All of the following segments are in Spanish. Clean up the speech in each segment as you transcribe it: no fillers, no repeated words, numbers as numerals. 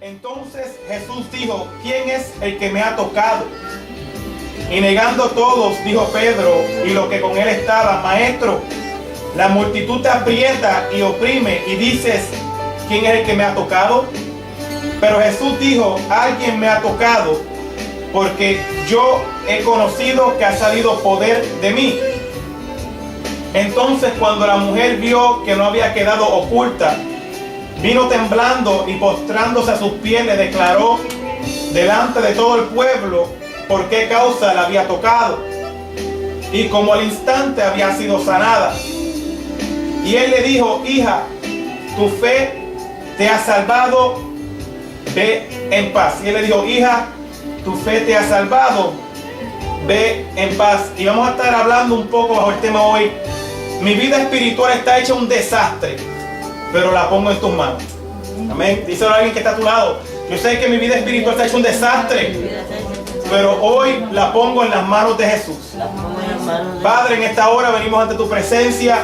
Entonces Jesús dijo: ¿quién es el que me ha tocado? Y negando todos, dijo Pedro y los que con él estaban: Maestro, la multitud te aprieta y oprime y dices: ¿quién es el que me ha tocado? Pero Jesús dijo: alguien me ha tocado, porque yo he conocido que ha salido poder de mí. Entonces, cuando la mujer vio que no había quedado oculta, vino temblando y postrándose a sus pies le declaró delante de todo el pueblo por qué causa la había tocado y como al instante había sido sanada. Y él le dijo: hija, tu fe te ha salvado, ve en paz. Y él le dijo: hija, tu fe te ha salvado, ve en paz. Y vamos a estar hablando un poco bajo el tema hoy: mi vida espiritual está hecha un desastre, pero la pongo en tus manos. Amén. Díselo a alguien que está a tu lado: yo sé que mi vida espiritual está hecha un desastre, pero hoy la pongo en las manos de Jesús. Padre, en esta hora venimos ante tu presencia.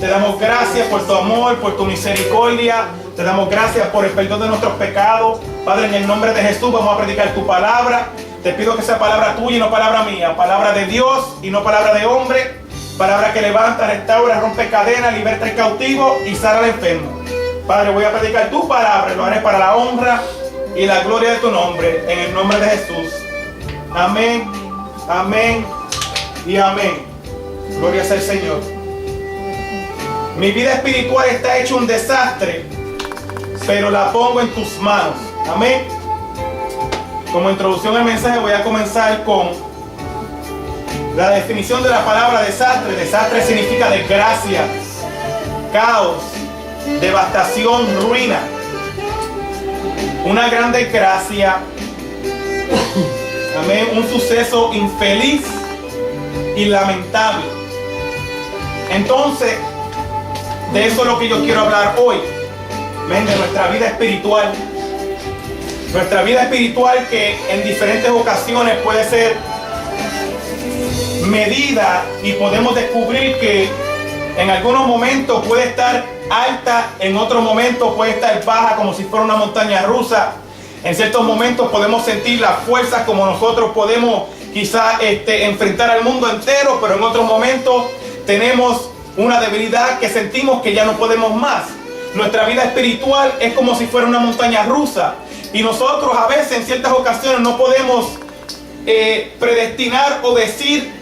Te damos gracias por tu amor, por tu misericordia. Te damos gracias por el perdón de nuestros pecados. Padre, en el nombre de Jesús vamos a predicar tu palabra. Te pido que sea palabra tuya y no palabra mía. Palabra de Dios y no palabra de hombre. Palabra que levanta, restaura, rompe cadenas, liberta al cautivo y sana al enfermo. Padre, voy a predicar tu palabra y lo haré para la honra y la gloria de tu nombre. En el nombre de Jesús. Amén, amén y amén. Gloria sea el Señor. Mi vida espiritual está hecha un desastre, pero la pongo en tus manos. Amén. Como introducción al mensaje voy a comenzar con la definición de la palabra desastre. Desastre significa desgracia, caos, devastación, ruina. Una gran desgracia. Amén. Un suceso infeliz y lamentable. Entonces, de eso es lo que yo quiero hablar hoy. Amén. De nuestra vida espiritual. Nuestra vida espiritual que en diferentes ocasiones puede ser medida y podemos descubrir que en algunos momentos puede estar alta, en otros momentos puede estar baja, como si fuera una montaña rusa. En ciertos momentos podemos sentir las fuerzas como nosotros podemos quizá enfrentar al mundo entero, pero en otros momentos tenemos una debilidad que sentimos que ya no podemos más. Nuestra vida espiritual es como si fuera una montaña rusa y nosotros a veces en ciertas ocasiones no podemos predestinar o decir: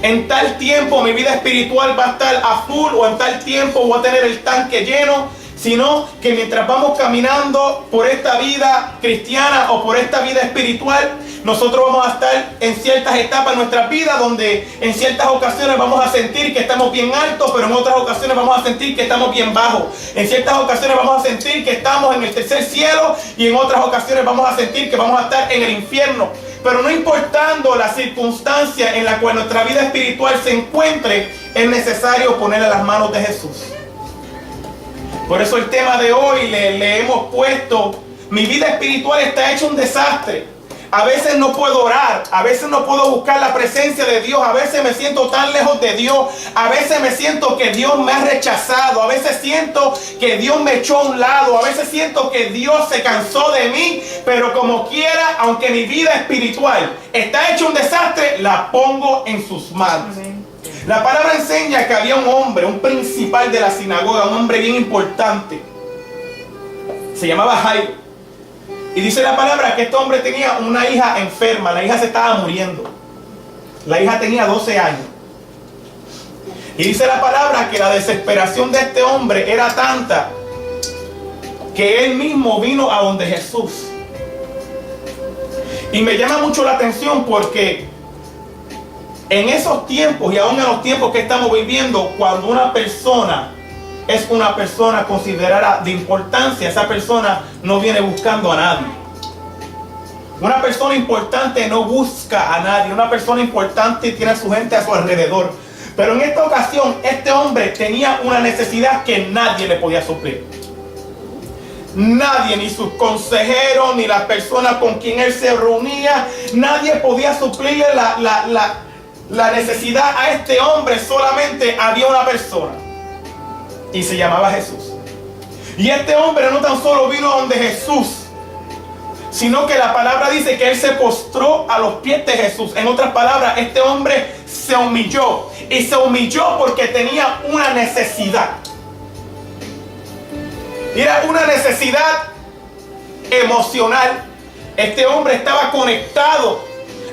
en tal tiempo mi vida espiritual va a estar a full, o en tal tiempo voy a tener el tanque lleno, sino que mientras vamos caminando por esta vida cristiana o por esta vida espiritual, nosotros vamos a estar en ciertas etapas de nuestra vida donde en ciertas ocasiones vamos a sentir que estamos bien altos, pero en otras ocasiones vamos a sentir que estamos bien bajos. En ciertas ocasiones vamos a sentir que estamos en el tercer cielo y en otras ocasiones vamos a sentir que vamos a estar en el infierno. Pero no importando la circunstancia en la cual nuestra vida espiritual se encuentre, es necesario ponerla en las manos de Jesús. Por eso el tema de hoy le hemos puesto: mi vida espiritual está hecha un desastre. A veces no puedo orar, a veces no puedo buscar la presencia de Dios, a veces me siento tan lejos de Dios, a veces me siento que Dios me ha rechazado, a veces siento que Dios me echó a un lado, a veces siento que Dios se cansó de mí, pero como quiera, aunque mi vida espiritual está hecha un desastre, la pongo en sus manos. Amén. La palabra enseña que había un hombre, un principal de la sinagoga, un hombre bien importante, se llamaba Jairo. Y dice la palabra que este hombre tenía una hija enferma. La hija se estaba muriendo. La hija tenía 12 años. Y dice la palabra que la desesperación de este hombre era tanta que él mismo vino a donde Jesús. Y me llama mucho la atención porque en esos tiempos y aún en los tiempos que estamos viviendo, cuando una persona es una persona considerada de importancia, esa persona no viene buscando a nadie. Una persona importante no busca a nadie. Una persona importante tiene a su gente a su alrededor. Pero en esta ocasión, este hombre tenía una necesidad que nadie le podía suplir. Nadie, ni sus consejeros, ni las personas con quien él se reunía, nadie podía suplirle la necesidad a este hombre. Solamente había una persona. Y se llamaba Jesús. Y este hombre no tan solo vino donde Jesús sino que la palabra dice que él se postró a los pies de Jesús. En otras palabras, este hombre se humilló, y se humilló porque tenía una necesidad. Era una necesidad emocional. Este hombre estaba conectado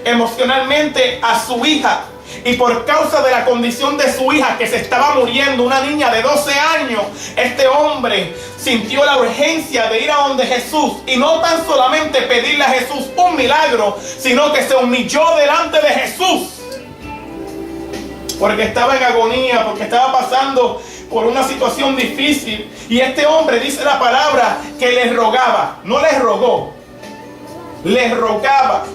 emocionalmente a su hija, y por causa de la condición de su hija que se estaba muriendo, una niña de 12 años, este hombre sintió la urgencia de ir a donde Jesús, y no tan solamente pedirle a Jesús un milagro, sino que se humilló delante de Jesús, porque estaba en agonía, porque estaba pasando por una situación difícil. Y este hombre, dice la palabra, que le rogaba, no le rogó, le rogaba.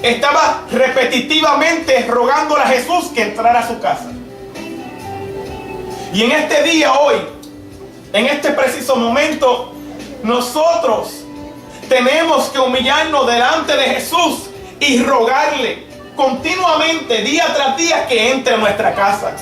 Estaba repetitivamente rogándole a Jesús que entrara a su casa. Y en este día, hoy, en este preciso momento, nosotros tenemos que humillarnos delante de Jesús y rogarle continuamente, día tras día, que entre a nuestra casa.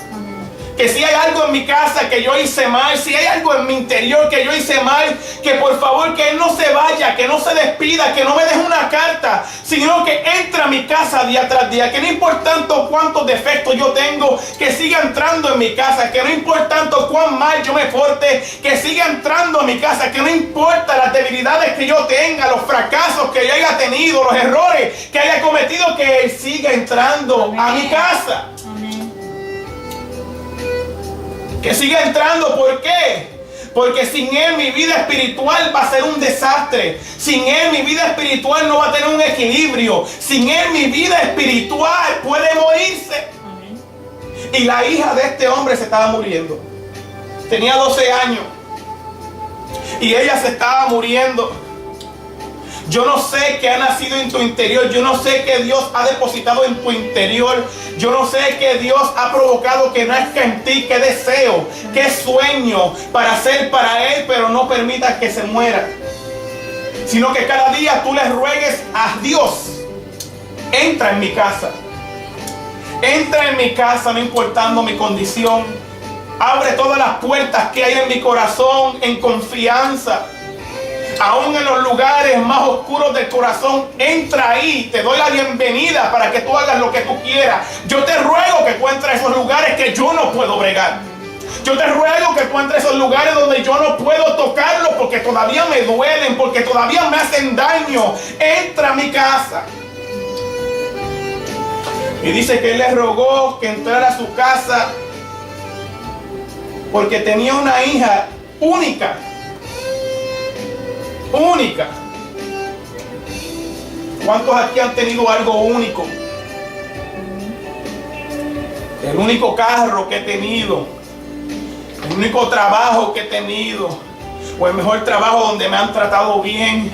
Que si hay algo en mi casa que yo hice mal, si hay algo en mi interior que yo hice mal, que por favor que Él no se vaya, que no se despida, que no me deje una carta, sino que entre a mi casa día tras día. Que no importa cuántos defectos yo tengo, que siga entrando en mi casa. Que no importa cuán mal yo me porte, que siga entrando a mi casa. Que no importa las debilidades que yo tenga, los fracasos que yo haya tenido, los errores que haya cometido, que Él siga entrando a mi casa. Que siga entrando. ¿Por qué? Porque sin Él mi vida espiritual va a ser un desastre. Sin Él mi vida espiritual no va a tener un equilibrio. Sin Él mi vida espiritual puede morirse. Y la hija de este hombre se estaba muriendo. Tenía 12 años. Y ella se estaba muriendo. Yo no sé qué ha nacido en tu interior. Yo no sé qué Dios ha depositado en tu interior. Yo no sé qué Dios ha provocado que nazca en ti. Qué deseo, qué sueño para hacer para Él. Pero no permitas que se muera, sino que cada día tú le ruegues a Dios: entra en mi casa. Entra en mi casa, no importando mi condición. Abre todas las puertas que hay en mi corazón en confianza. Aún en los lugares más oscuros del corazón, entra ahí. Te doy la bienvenida para que tú hagas lo que tú quieras. Yo te ruego que tú entres a esos lugares que yo no puedo bregar. Yo te ruego que tú entres a esos lugares donde yo no puedo tocarlos, porque todavía me duelen, porque todavía me hacen daño. Entra a mi casa. Y dice que él le rogó que entrara a su casa porque tenía una hija única. Única. ¿Cuántos aquí han tenido algo único? El único carro que he tenido, el único trabajo que he tenido, o el mejor trabajo donde me han tratado bien,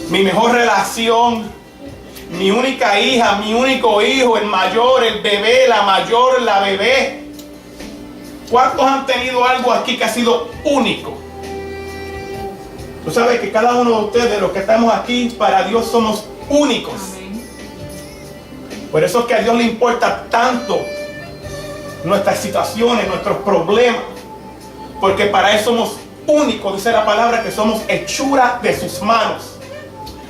mi mejor relación, mi única hija, mi único hijo, el mayor, el bebé, la mayor, la bebé. ¿Cuántos han tenido algo aquí que ha sido único? Tú sabes que cada uno de ustedes, los que estamos aquí, para Dios somos únicos. Amén. Por eso es que a Dios le importa tanto nuestras situaciones, nuestros problemas, porque para Él somos únicos. Dice la palabra que somos hechura de sus manos.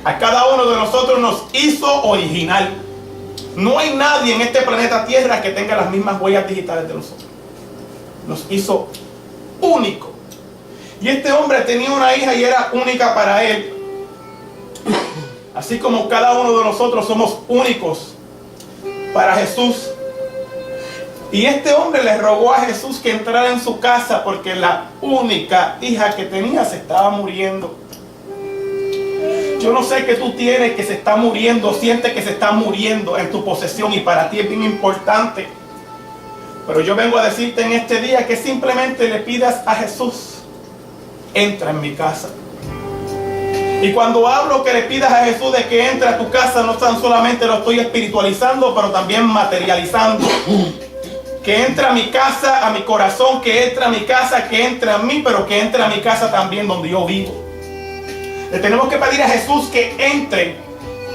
A cada uno de nosotros nos hizo original. No hay nadie en este planeta Tierra que tenga las mismas huellas digitales de nosotros. Nos hizo únicos. Y este hombre tenía una hija y era única para él. Así como cada uno de nosotros somos únicos para Jesús. Y este hombre le rogó a Jesús que entrara en su casa porque la única hija que tenía se estaba muriendo. Yo no sé qué tú tienes que se está muriendo, sientes que se está muriendo en tu posesión y para ti es bien importante. Pero yo vengo a decirte en este día que simplemente le pidas a Jesús: entra en mi casa. Y cuando hablo que le pidas a Jesús de que entre a tu casa, no tan solamente lo estoy espiritualizando, pero también materializando. Que entre a mi casa, a mi corazón, que entre a mi casa, que entre a mí, pero que entre a mi casa también donde yo vivo. Le tenemos que pedir a Jesús que entre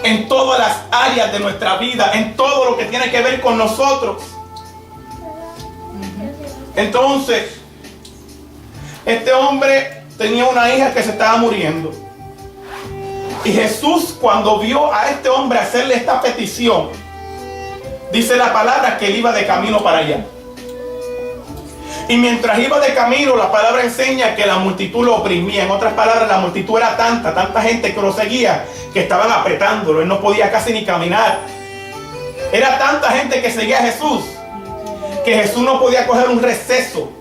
en todas las áreas de nuestra vida, en todo lo que tiene que ver con nosotros. Entonces, este hombre tenía una hija que se estaba muriendo. Y Jesús, cuando vio a este hombre hacerle esta petición, dice la palabra que él iba de camino para allá. Y mientras iba de camino, la palabra enseña que la multitud lo oprimía. En otras palabras, la multitud era tanta gente que lo seguía, que estaban apretándolo. Él no podía casi ni caminar. Era tanta gente que seguía a Jesús, que Jesús no podía coger un receso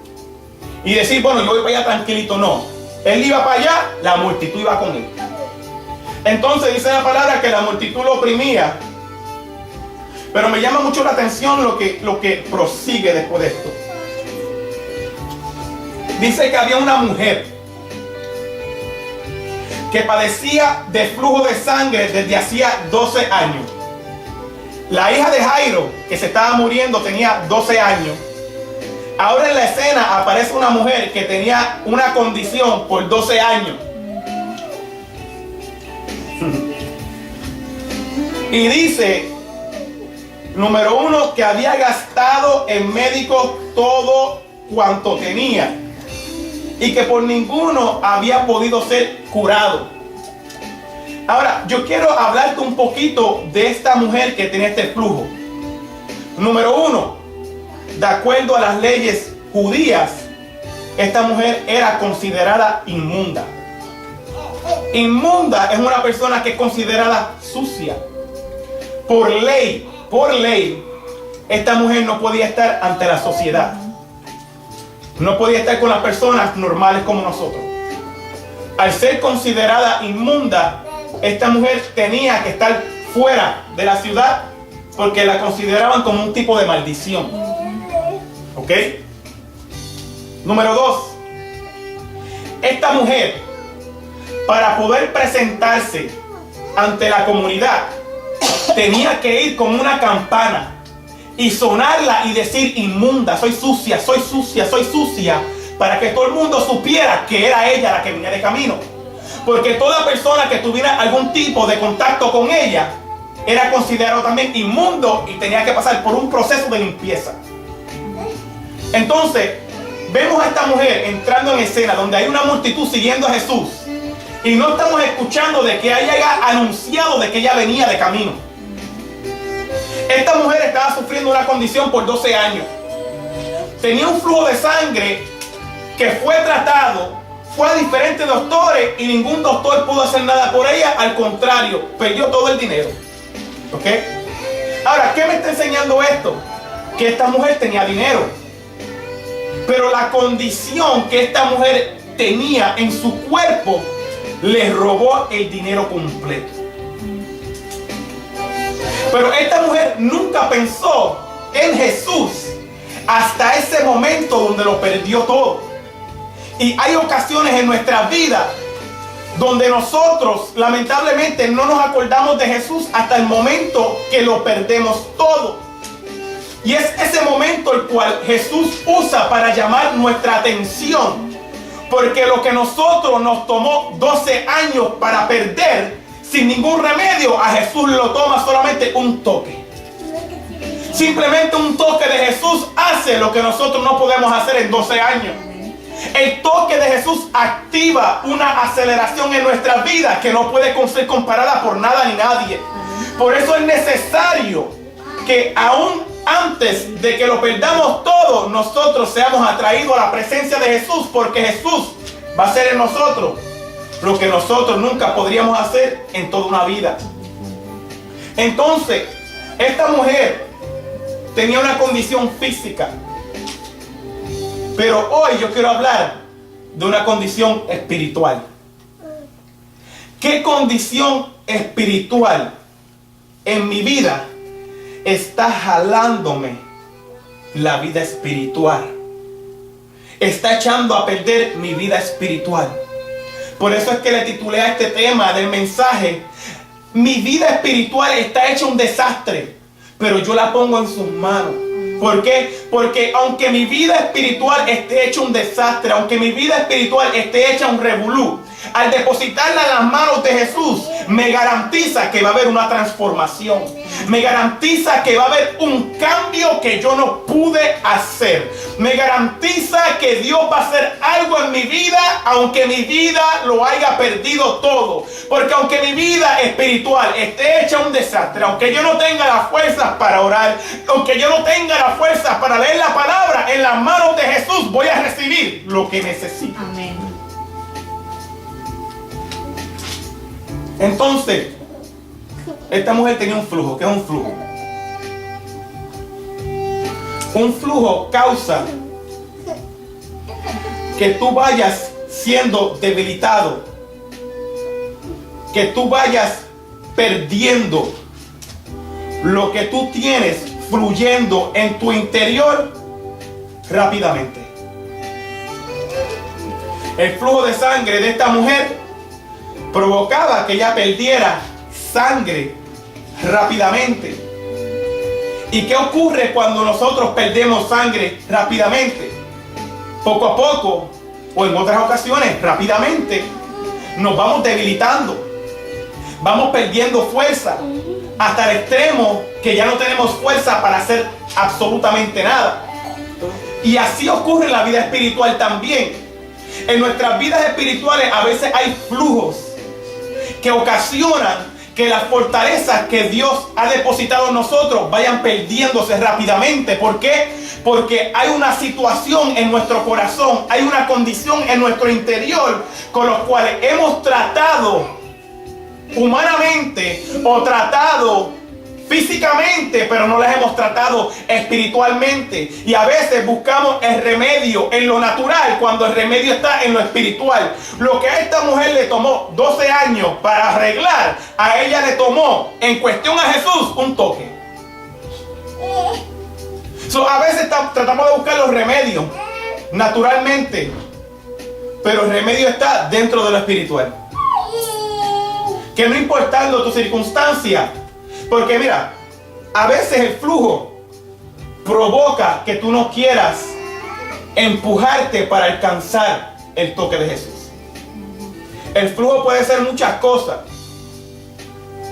y decir, bueno, yo voy para allá tranquilito. No, él iba para allá, la multitud iba con él. Entonces dice la palabra que la multitud lo oprimía. Pero me llama mucho la atención lo que prosigue después de esto. Dice que había una mujer que padecía de flujo de sangre desde hacía 12 años. La hija de Jairo, que se estaba muriendo, tenía 12 años. Ahora en la escena aparece una mujer que tenía una condición por 12 años. Y dice, número 1, que había gastado en médicos todo cuanto tenía y que por ninguno había podido ser curado. Ahora, yo quiero hablarte un poquito de esta mujer que tenía este flujo. Número 1, de acuerdo a las leyes judías, esta mujer era considerada inmunda. Inmunda es una persona que es considerada sucia. Por ley, esta mujer no podía estar ante la sociedad. No podía estar con las personas normales como nosotros. Al ser considerada inmunda, esta mujer tenía que estar fuera de la ciudad porque la consideraban como un tipo de maldición. ¿Ok? Número 2. Esta mujer, para poder presentarse ante la comunidad, tenía que ir con una campana y sonarla y decir inmunda, soy sucia, soy sucia, soy sucia, para que todo el mundo supiera que era ella la que venía de camino. Porque toda persona que tuviera algún tipo de contacto con ella era considerado también inmundo y tenía que pasar por un proceso de limpieza. Entonces, vemos a esta mujer entrando en escena donde hay una multitud siguiendo a Jesús y no estamos escuchando de que haya anunciado de que ella venía de camino. Esta mujer estaba sufriendo una condición por 12 años. Tenía un flujo de sangre que fue tratado, fue a diferentes doctores y ningún doctor pudo hacer nada por ella. Al contrario, perdió todo el dinero. ¿Ok? Ahora, ¿qué me está enseñando esto? Que esta mujer tenía dinero, pero la condición que esta mujer tenía en su cuerpo le robó el dinero completo. Pero esta mujer nunca pensó en Jesús hasta ese momento donde lo perdió todo. Y hay ocasiones en nuestra vida donde nosotros lamentablemente no nos acordamos de Jesús hasta el momento que lo perdemos todo. Y es ese momento el cual Jesús usa para llamar nuestra atención. Porque lo que nosotros nos tomó 12 años para perder sin ningún remedio, a Jesús lo toma solamente un toque. Simplemente un toque de Jesús hace lo que nosotros no podemos hacer en 12 años. El toque de Jesús activa una aceleración en nuestras vidas que no puede ser comparada por nada ni nadie. Por eso es necesario que aún antes de que lo perdamos todo, nosotros seamos atraídos a la presencia de Jesús, porque Jesús va a hacer en nosotros lo que nosotros nunca podríamos hacer en toda una vida. Entonces, esta mujer tenía una condición física, pero hoy yo quiero hablar de una condición espiritual. ¿Qué condición espiritual en mi vida está jalándome la vida espiritual? Está echando a perder mi vida espiritual. Por eso es que le titulé a este tema del mensaje: mi vida espiritual está hecha un desastre, pero yo la pongo en sus manos. ¿Por qué? Porque aunque mi vida espiritual esté hecha un desastre, aunque mi vida espiritual esté hecha un revolú, al depositarla en las manos de Jesús, me garantiza que va a haber una transformación. Me garantiza que va a haber un cambio que yo no pude hacer. Me garantiza que Dios va a hacer algo en mi vida, aunque mi vida lo haya perdido todo. Porque aunque mi vida espiritual esté hecha un desastre, aunque yo no tenga las fuerzas para orar, aunque yo no tenga las fuerzas para leer la palabra, en las manos de Jesús voy a recibir lo que necesito. Amén. Entonces, esta mujer tenía un flujo. ¿Qué es un flujo? Un flujo causa que tú vayas siendo debilitado, que tú vayas perdiendo lo que tú tienes fluyendo en tu interior rápidamente. El flujo de sangre de esta mujer provocaba que ella perdiera sangre rápidamente. ¿Y qué ocurre cuando nosotros perdemos sangre rápidamente? Poco a poco, o en otras ocasiones rápidamente, nos vamos debilitando, vamos perdiendo fuerza hasta el extremo que ya no tenemos fuerza para hacer absolutamente nada. Y así ocurre en la vida espiritual también. En nuestras vidas espirituales a veces hay flujos que ocasionan que las fortalezas que Dios ha depositado en nosotros vayan perdiéndose rápidamente. ¿Por qué? Porque hay una situación en nuestro corazón, hay una condición en nuestro interior con los cuales hemos tratado humanamente o tratado físicamente, pero no las hemos tratado espiritualmente. Y a veces buscamos el remedio en lo natural cuando el remedio está en lo espiritual. Lo que a esta mujer le tomó 12 años para arreglar, a ella le tomó en cuestión a Jesús un toque. A veces tratamos de buscar los remedios naturalmente, pero el remedio está dentro de lo espiritual. Que no importando tu circunstancia, porque mira, a veces el flujo provoca que tú no quieras empujarte para alcanzar el toque de Jesús. El flujo puede ser muchas cosas.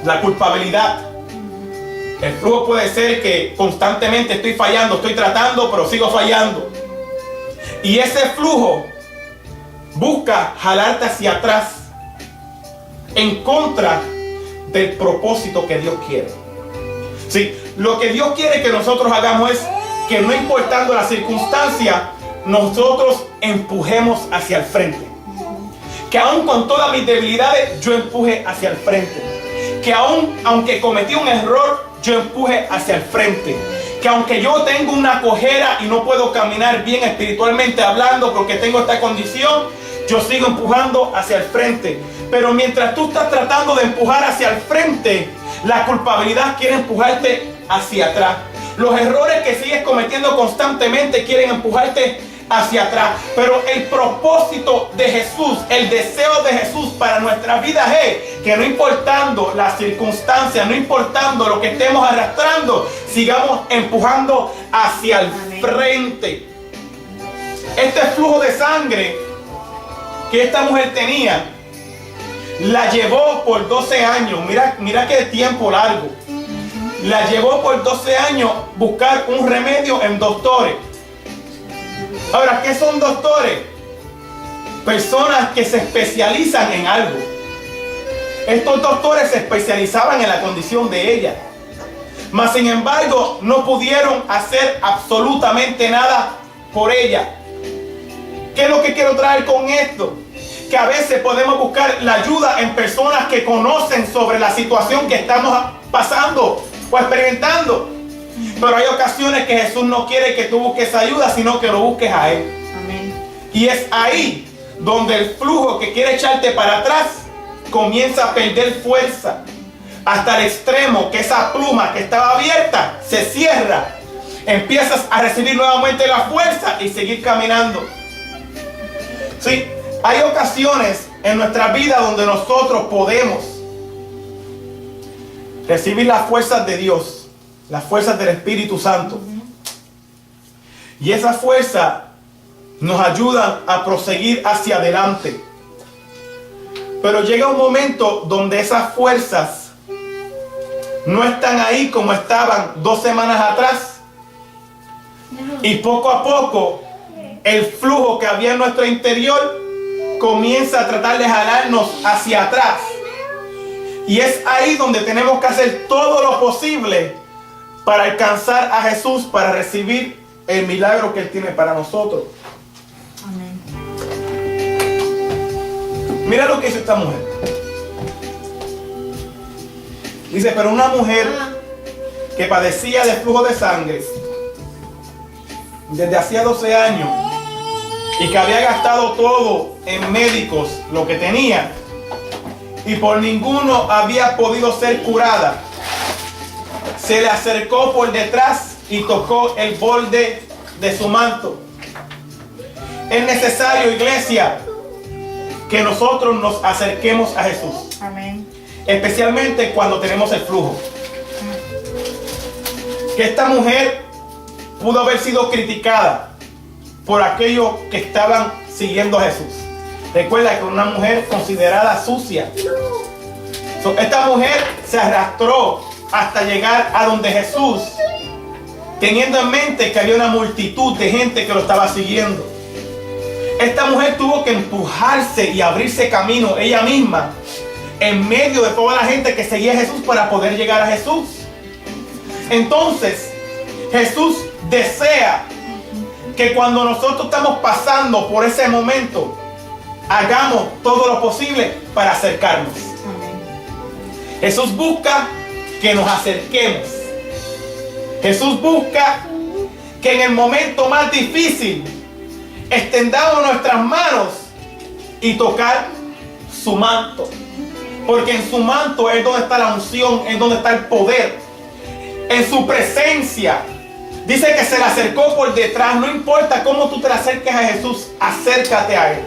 La culpabilidad. El flujo puede ser que constantemente estoy fallando, estoy tratando, pero sigo fallando. Y ese flujo busca jalarte hacia atrás en contra del propósito que Dios quiere. Sí, lo que Dios quiere que nosotros hagamos es que no importando la circunstancia, nosotros empujemos hacia el frente. Que aún con todas mis debilidades, yo empuje hacia el frente. Que aún, aunque cometí un error, yo empuje hacia el frente. Que aunque yo tengo una cojera y no puedo caminar bien espiritualmente hablando porque tengo esta condición, yo sigo empujando hacia el frente. Pero mientras tú estás tratando de empujar hacia el frente, la culpabilidad quiere empujarte hacia atrás. Los errores que sigues cometiendo constantemente quieren empujarte hacia atrás. Pero el propósito de Jesús, el deseo de Jesús para nuestras vidas es que no importando las circunstancias, no importando lo que estemos arrastrando, sigamos empujando hacia el frente. Este flujo de sangre que esta mujer tenía la llevó por 12 años. Mira qué tiempo largo. La llevó por 12 años buscar un remedio en doctores. Ahora, ¿qué son doctores? Personas que se especializan en algo. Estos doctores se especializaban en la condición de ella. Mas sin embargo, no pudieron hacer absolutamente nada por ella. ¿Qué es lo que quiero traer con esto? Que a veces podemos buscar la ayuda en personas que conocen sobre la situación que estamos pasando o experimentando. Pero hay ocasiones que Jesús no quiere que tú busques ayuda, sino que lo busques a Él. Amén. Y es ahí donde el flujo que quiere echarte para atrás comienza a perder fuerza. Hasta el extremo que esa pluma que estaba abierta se cierra. Empiezas a recibir nuevamente la fuerza y seguir caminando. Sí. Hay ocasiones en nuestra vida donde nosotros podemos recibir las fuerzas de Dios, las fuerzas del Espíritu Santo. Y esas fuerzas nos ayudan a proseguir hacia adelante. Pero llega un momento donde esas fuerzas no están ahí como estaban 2 semanas atrás. Y poco a poco, el flujo que había en nuestro interior comienza a tratar de jalarnos hacia atrás. Y es ahí donde tenemos que hacer todo lo posible para alcanzar a Jesús, para recibir el milagro que Él tiene para nosotros. Amén. Mira lo que hizo esta mujer. Dice, pero una mujer que padecía de flujo de sangre desde hacía 12 años y que había gastado todo en médicos lo que tenía y por ninguno había podido ser curada, se le acercó por detrás y tocó el borde de su manto. Es necesario, iglesia, que nosotros nos acerquemos a Jesús. Amén. Especialmente cuando tenemos el flujo. Que esta mujer pudo haber sido criticada por aquellos que estaban siguiendo a Jesús. Recuerda que una mujer considerada sucia. Esta mujer se arrastró hasta llegar a donde Jesús, teniendo en mente que había una multitud de gente que lo estaba siguiendo. Esta mujer tuvo que empujarse y abrirse camino ella misma en medio de toda la gente que seguía a Jesús para poder llegar a Jesús. Entonces, Jesús desea que cuando nosotros estamos pasando por ese momento, hagamos todo lo posible para acercarnos. Amén. Jesús busca que nos acerquemos. Jesús busca que en el momento más difícil extendamos nuestras manos y tocar su manto. Porque en su manto es donde está la unción, es donde está el poder. En su presencia. Dice que se le acercó por detrás. No importa cómo tú te acerques a Jesús, acércate a Él.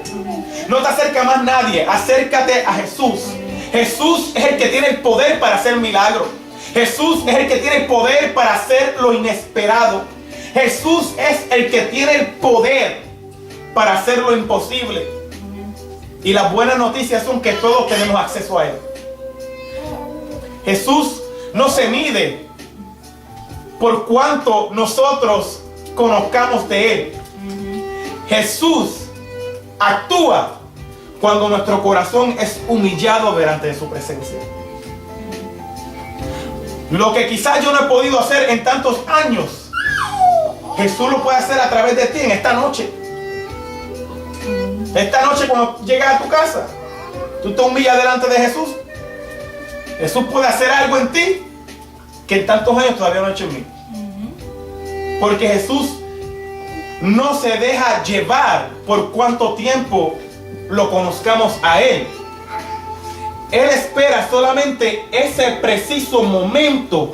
No te acerca más nadie, acércate a Jesús. Jesús es el que tiene el poder para hacer milagros. Jesús es el que tiene el poder para hacer lo inesperado. Jesús es el que tiene el poder para hacer lo imposible. Y las buenas noticias son que todos tenemos acceso a Él. Jesús no se mide por cuánto nosotros conozcamos de Él. Jesús actúa cuando nuestro corazón es humillado delante de su presencia. Lo que quizás yo no he podido hacer en tantos años, Jesús lo puede hacer a través de ti en esta noche. Esta noche cuando llegas a tu casa, tú te humillas delante de Jesús. Jesús puede hacer algo en ti que en tantos años todavía no ha hecho en mí. Porque Jesús no se deja llevar por cuánto tiempo lo conozcamos a Él. Él espera solamente ese preciso momento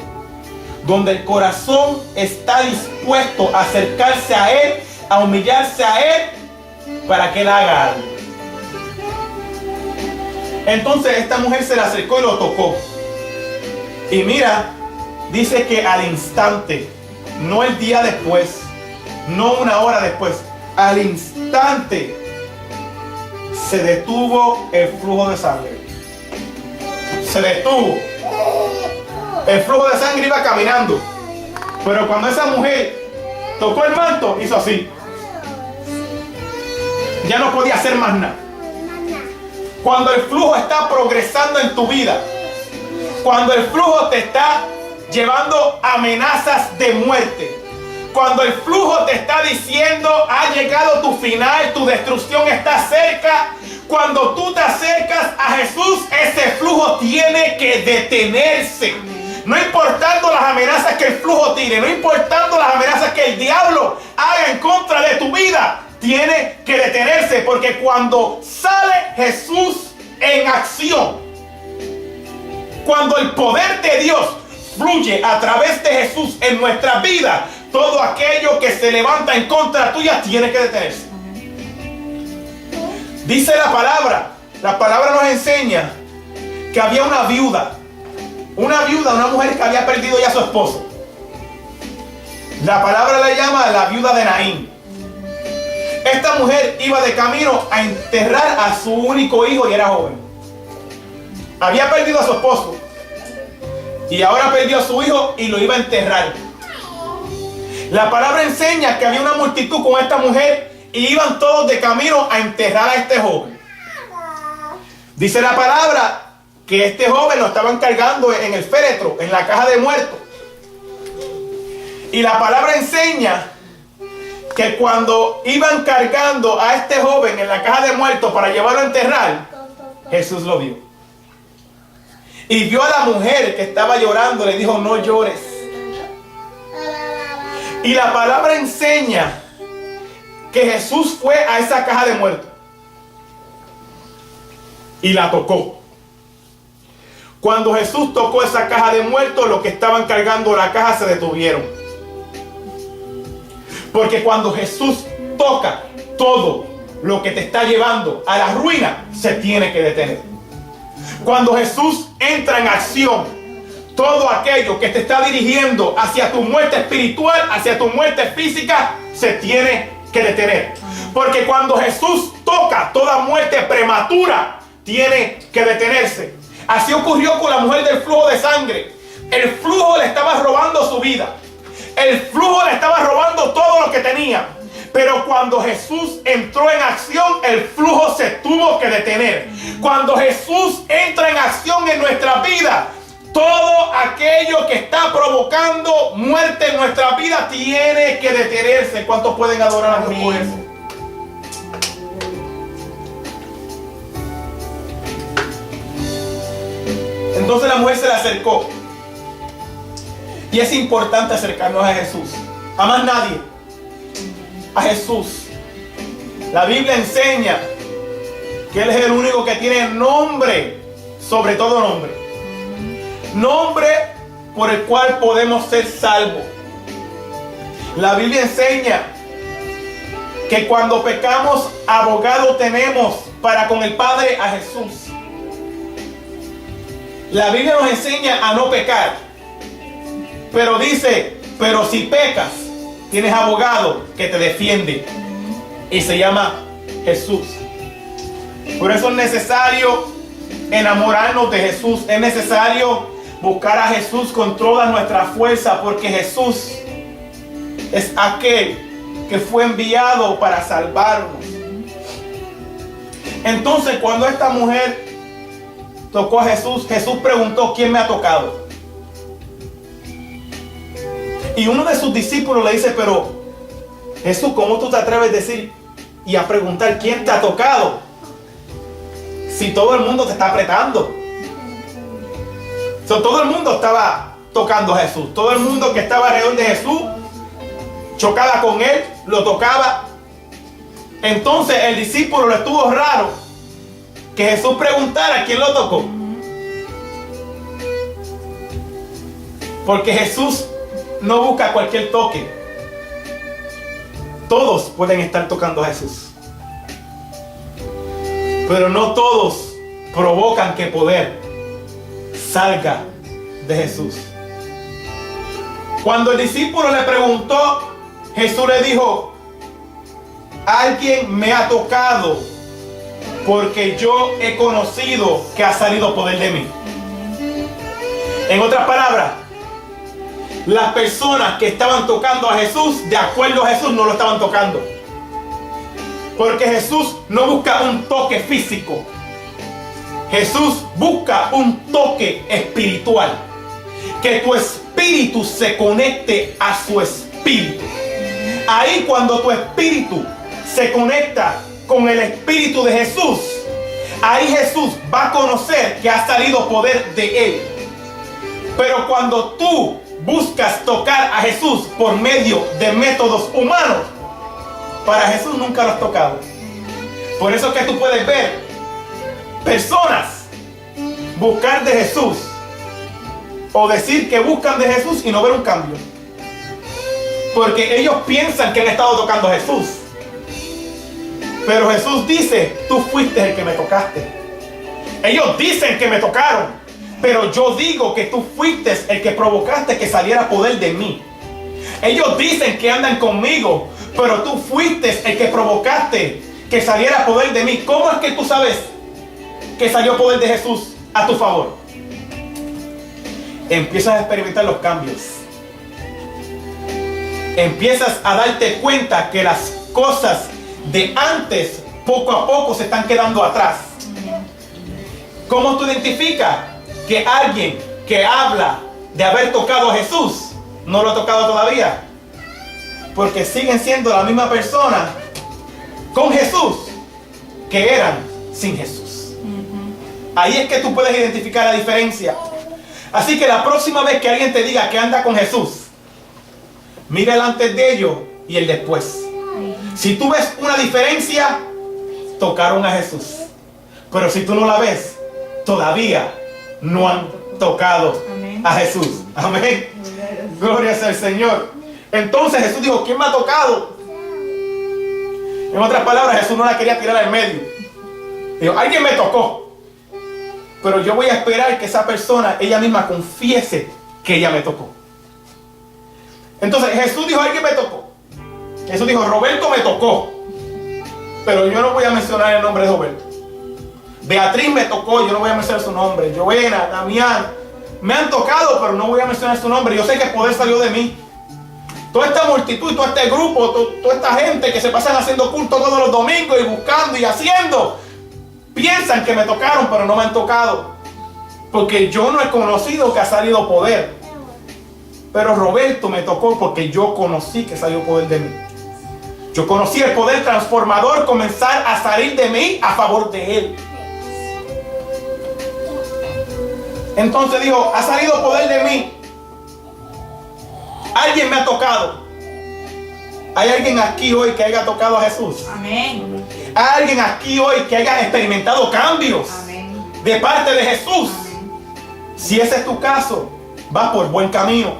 donde el corazón está dispuesto a acercarse a Él, a humillarse a Él, para que Él haga algo. Entonces esta mujer se le acercó y lo tocó. Y mira, dice que al instante, no el día después, no una hora después, al instante se detuvo el flujo de sangre. Se detuvo. El flujo de sangre iba caminando. Pero cuando esa mujer tocó el manto, hizo así. Ya no podía hacer más nada. Cuando el flujo está progresando en tu vida, cuando el flujo te está llevando amenazas de muerte, cuando el flujo te está diciendo ha llegado tu final, tu destrucción está cerca, cuando tú te acercas a Jesús, ese flujo tiene que detenerse. No importando las amenazas que el flujo tire, no importando las amenazas que el diablo haga en contra de tu vida, tiene que detenerse, porque cuando sale Jesús en acción, cuando el poder de Dios fluye a través de Jesús en nuestra vida, todo aquello que se levanta en contra tuya tiene que detenerse. Dice la palabra nos enseña que había una viuda, una mujer que había perdido ya a su esposo. La palabra la llama la viuda de Naín. Esta mujer iba de camino a enterrar a su único hijo y era joven. Había perdido a su esposo. Y ahora perdió a su hijo y lo iba a enterrar. La palabra enseña que había una multitud con esta mujer y iban todos de camino a enterrar a este joven. Dice la palabra que este joven lo estaban cargando en el féretro, en la caja de muertos. Y la palabra enseña que cuando iban cargando a este joven en la caja de muertos para llevarlo a enterrar, Jesús lo vio. Y vio a la mujer que estaba llorando, le dijo, no llores. Y la palabra enseña que Jesús fue a esa caja de muertos y la tocó. Cuando Jesús tocó esa caja de muertos, los que estaban cargando la caja se detuvieron. Porque cuando Jesús toca, todo lo que te está llevando a la ruina se tiene que detener. Cuando Jesús entra en acción, todo aquello que te está dirigiendo hacia tu muerte espiritual, hacia tu muerte física, se tiene que detener. Porque cuando Jesús toca, toda muerte prematura tiene que detenerse. Así ocurrió con la mujer del flujo de sangre. El flujo le estaba robando su vida. El flujo le estaba robando todo lo que tenía. Pero cuando Jesús entró en acción, el flujo se tuvo que detener. Cuando Jesús entra en acción en nuestra vida, todo aquello que está provocando muerte en nuestra vida tiene que detenerse. ¿Cuántos pueden adorar a Dios por eso? Entonces la mujer se le acercó. Y es importante acercarnos a Jesús. A más nadie. A Jesús. La Biblia enseña que Él es el único que tiene nombre sobre todo nombre. Nombre por el cual podemos ser salvos. La Biblia enseña que cuando pecamos, abogado tenemos para con el Padre a Jesús. La Biblia nos enseña a no pecar. Pero dice, pero si pecas, tienes abogado que te defiende. Y se llama Jesús. Por eso es necesario enamorarnos de Jesús. Es necesario buscar a Jesús con toda nuestra fuerza. Porque Jesús es aquel que fue enviado para salvarnos. Entonces cuando esta mujer tocó a Jesús, Jesús preguntó, ¿quién me ha tocado? Y uno de sus discípulos le dice, pero Jesús, ¿cómo tú te atreves a decir y a preguntar quién te ha tocado? Si todo el mundo te está apretando. Todo el mundo estaba tocando a Jesús. Todo el mundo que estaba alrededor de Jesús chocaba con él, lo tocaba. Entonces el discípulo le estuvo raro que Jesús preguntara quién lo tocó. Porque Jesús no busca cualquier toque. Todos pueden estar tocando a Jesús. Pero no todos provocan que poder salga de Jesús. Cuando el discípulo le preguntó, Jesús le dijo, alguien me ha tocado porque yo he conocido que ha salido poder de mí. En otras palabras, las personas que estaban tocando a Jesús, de acuerdo a Jesús, no lo estaban tocando. Porque Jesús no busca un toque físico. Jesús busca un toque espiritual. Que tu espíritu se conecte a su espíritu. Ahí cuando tu espíritu se conecta con el espíritu de Jesús, ahí Jesús va a conocer que ha salido poder de él. Pero cuando tú buscas tocar a Jesús por medio de métodos humanos, para Jesús nunca lo has tocado. Por eso es que tú puedes ver personas buscar de Jesús o decir que buscan de Jesús y no ver un cambio. Porque ellos piensan que han estado tocando a Jesús. Pero Jesús dice, tú fuiste el que me tocaste. Ellos dicen que me tocaron, pero yo digo que tú fuiste el que provocaste que saliera poder de mí. Ellos dicen que andan conmigo, pero tú fuiste el que provocaste que saliera poder de mí. ¿Cómo es que tú sabes que salió poder de Jesús a tu favor? empiezas a experimentar los cambios. Empiezas a darte cuenta que las cosas de antes poco a poco se están quedando atrás. ¿Cómo tú identificas que alguien que habla de haber tocado a Jesús no lo ha tocado todavía? Porque siguen siendo la misma persona con Jesús que eran sin Jesús. Ahí es que tú puedes identificar la diferencia. Así que la próxima vez que alguien te diga que anda con Jesús, mira el antes de ellos y el después. Si tú ves una diferencia, tocaron a Jesús. Pero si tú no la ves, todavía no han tocado a Jesús. Amén. Gloria sea al Señor. Entonces Jesús dijo, ¿quién me ha tocado? En otras palabras, Jesús no la quería tirar al medio. Dijo, alguien me tocó. Pero yo voy a esperar que esa persona, ella misma confiese que ella me tocó. Entonces Jesús dijo, alguien me tocó. Jesús dijo, Roberto me tocó. Pero yo no voy a mencionar el nombre de Roberto. Beatriz me tocó, yo no voy a mencionar su nombre. Joena, Damián, me han tocado, pero no voy a mencionar su nombre. Yo sé que el poder salió de mí. Toda esta multitud, todo este grupo, toda esta gente que se pasan haciendo culto todos los domingos y buscando y haciendo, piensan que me tocaron, pero no me han tocado. Porque yo no he conocido que ha salido poder. Pero Roberto me tocó porque yo conocí que salió poder de mí. Yo conocí el poder transformador comenzar a salir de mí a favor de él. Entonces dijo, ha salido poder de mí. Alguien me ha tocado. ¿Hay alguien aquí hoy que haya tocado a Jesús? Amén. ¿Hay alguien aquí hoy que haya experimentado cambios de parte de Jesús? Si ese es tu caso, vas por buen camino.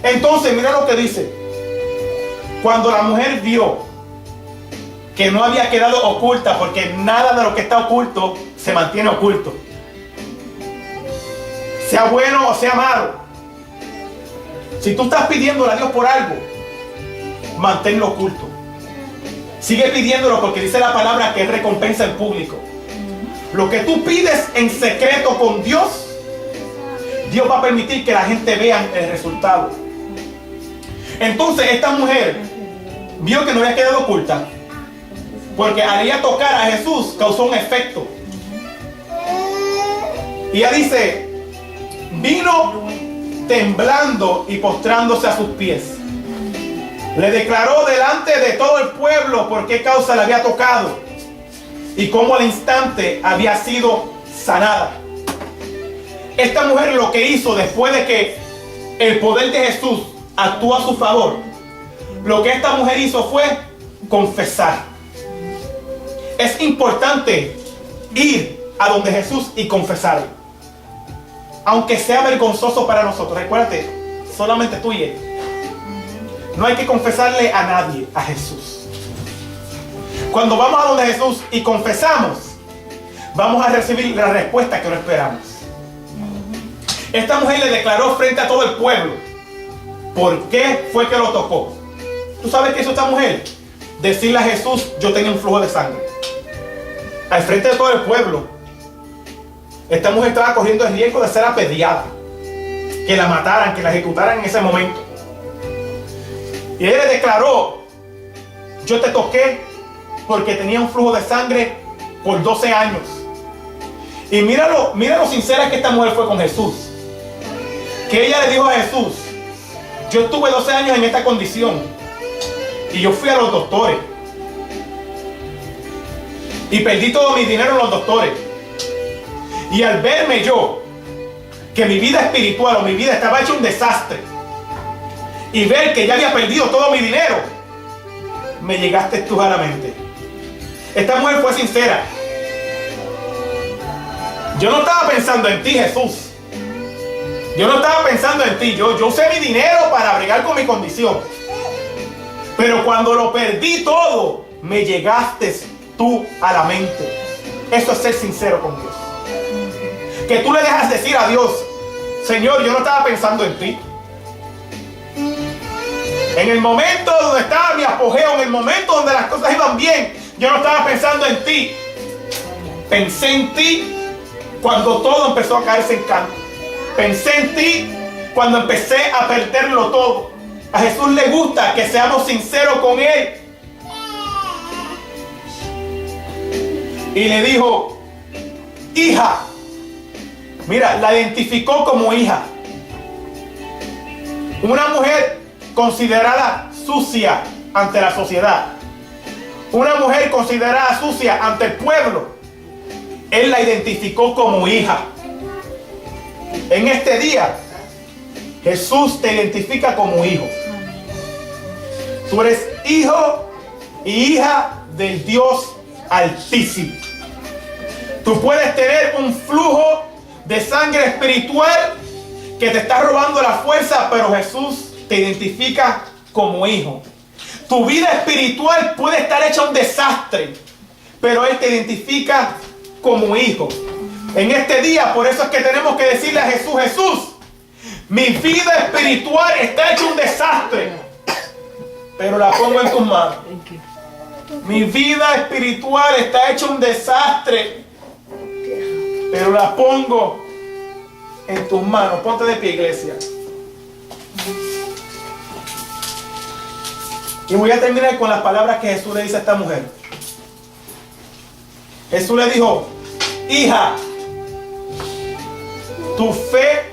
Entonces mira lo que dice. Cuando la mujer vio que no había quedado oculta, porque nada de lo que está oculto se mantiene oculto, sea bueno o sea malo. Si tú estás pidiéndole a Dios por algo, manténlo oculto. Sigue pidiéndolo porque dice la palabra que es recompensa en público. Lo que tú pides en secreto con Dios, Dios va a permitir que la gente vea el resultado. Entonces esta mujer vio que no había quedado oculta, porque al ella tocar a Jesús causó un efecto. Y ella dice, vino temblando y postrándose a sus pies. Le declaró delante de todo el pueblo por qué causa le había tocado y cómo al instante había sido sanada. Esta mujer lo que hizo después de que el poder de Jesús actuó a su favor, lo que esta mujer hizo fue confesar. Es importante ir a donde Jesús y confesarlo, aunque sea vergonzoso para nosotros. Recuérdate, solamente tú y él. No hay que confesarle a nadie, a Jesús. Cuando vamos a donde Jesús y confesamos, vamos a recibir la respuesta que no esperamos. Esta mujer le declaró frente a todo el pueblo por qué fue que lo tocó. ¿Tú sabes qué hizo esta mujer? Decirle a Jesús, yo tenía un flujo de sangre. Al frente de todo el pueblo. Esta mujer estaba corriendo el riesgo de ser apedreada, que la mataran, que la ejecutaran en ese momento. Y él le declaró, yo te toqué porque tenía un flujo de sangre por 12 años. Y mira lo sincera que esta mujer fue con Jesús. Que ella le dijo a Jesús, yo estuve 12 años en esta condición y yo fui a los doctores y perdí todo mi dinero en los doctores. Y al verme yo que mi vida espiritual o mi vida estaba hecha un desastre y ver que ya había perdido todo mi dinero, me llegaste tú a la mente. Esta mujer fue sincera. Yo no estaba pensando en ti, Jesús. Yo no estaba pensando en ti. Yo usé mi dinero para bregar con mi condición. Pero cuando lo perdí todo, me llegaste tú a la mente. Eso es ser sincero con Dios. Que tú le dejas decir a Dios, Señor, yo no estaba pensando en ti. En el momento donde estaba mi apogeo, en el momento donde las cosas iban bien, yo no estaba pensando en ti. Pensé en ti cuando todo empezó a caerse en canto. Pensé en ti cuando empecé a perderlo todo. A Jesús le gusta que seamos sinceros con Él. Y le dijo, hija. Mira, la identificó como hija. Una mujer considerada sucia ante la sociedad. Una mujer considerada sucia ante el pueblo. Él la identificó como hija. En este día, Jesús te identifica como hijo. Tú eres hijo y hija del Dios Altísimo. Tú puedes tener un flujo de sangre espiritual que te está robando la fuerza, pero Jesús te identifica como hijo. Tu vida espiritual puede estar hecha un desastre, pero Él te identifica como hijo. En este día, por eso es que tenemos que decirle a Jesús, Jesús, mi vida espiritual está hecha un desastre, pero la pongo en tus manos. Mi vida espiritual está hecha un desastre, pero la pongo en tus manos. Ponte de pie, iglesia. Y voy a terminar con las palabras que Jesús le dice a esta mujer. Jesús le dijo, hija, tu fe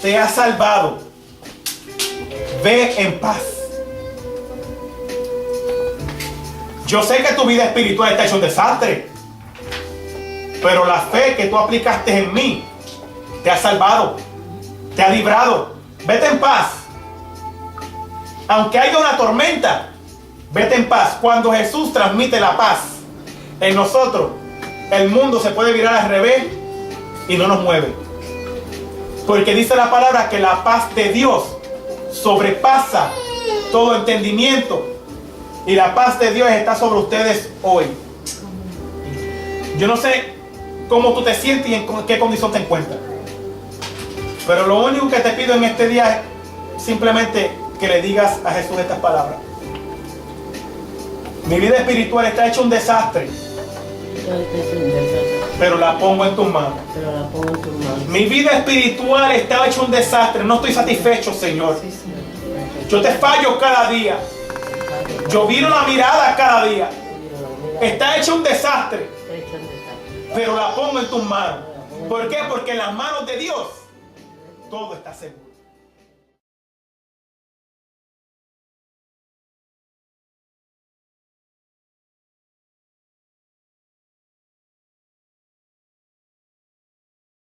te ha salvado. Ve en paz. Yo sé que tu vida espiritual está hecha un desastre, pero la fe que tú aplicaste en mí te ha salvado, te ha librado. Vete en paz. Aunque haya una tormenta, vete en paz. Cuando Jesús transmite la paz en nosotros, el mundo se puede virar al revés y no nos mueve. Porque dice la palabra que la paz de Dios sobrepasa todo entendimiento. Y la paz de Dios está sobre ustedes hoy. Yo no sé cómo tú te sientes y en qué condición te encuentras, pero lo único que te pido en este día es simplemente que le digas a Jesús estas palabras. Mi vida espiritual está hecha un desastre, pero la pongo en tus manos. Mi vida espiritual está hecha un desastre. No estoy satisfecho, Señor. Yo te fallo cada día. Yo viro la mirada cada día. Está hecho un desastre, pero la pongo en tus manos. ¿Por qué? Porque en las manos de Dios todo está seguro.